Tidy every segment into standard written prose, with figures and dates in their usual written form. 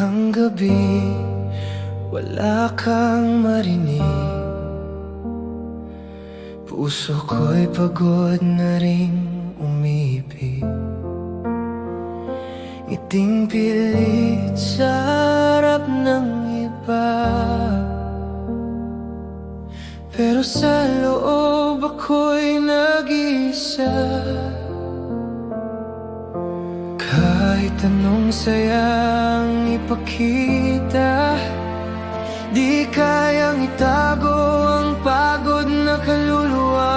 Ang gabi, wala kang marinig. Puso ko'y pagod na ring umibig. Ngiting pilit sa harap ng iba, pero sa loob ako'y nag-iisa. Kahit anong sayang ipakita, di kayang itago ang pagod na kaluluwa.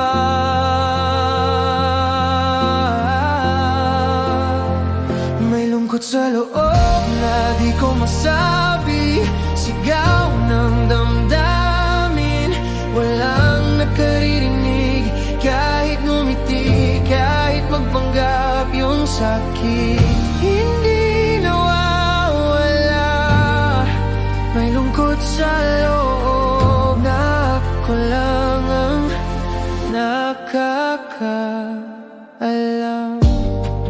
May lungkot sa loob na di ko masabi, sigaw ng damdamin, walang nakaririnig. Kahit ngumiti, kahit magpanggap yung sakit, hindi nawawala. May lungkot sa loob na ako lang ang nakakaalam.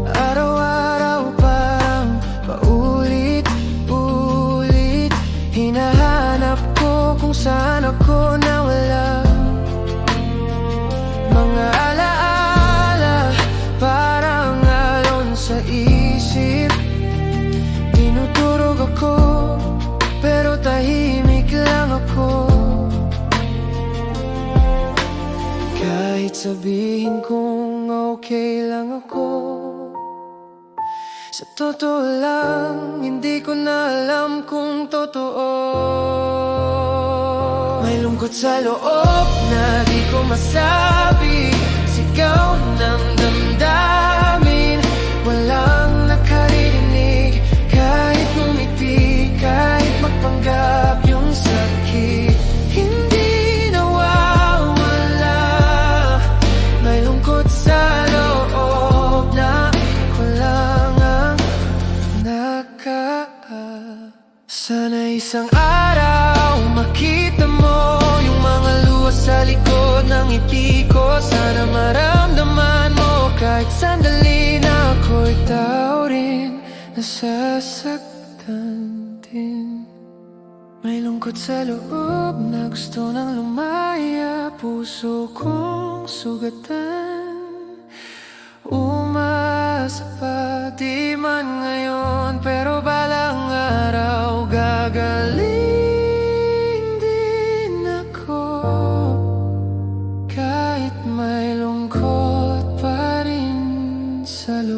Araw-araw parang paulit-ulit, hinahanap ko kung saan ako nawala. Mga alaala parang alon sa isip, tinuturog ako pero tahimik lang ako. Kahit sabihin kong okay lang ako, sa totoo lang hindi ko na alam kung totoo. May lungkot sa loob na di ko masabi, sigaw ng damdamin, walang nakaririnig. Kahit ngumiti, kahit magpanggap yung sakit, hindi nawawala. May lungkot sa loob na ako lang ang sana isang araw makita mo yung mga luwas sa likod ng ngiti ko. Sana maramdaman mo kahit sandali na ako'y tao rin, nasasaktan din. May lungkot sa loob na gusto nang lumaya, puso kong sugatan. Umasa pa di man ngayon, pero balang araw gagaling din ako. Kahit may lungkot pa rin sa loob.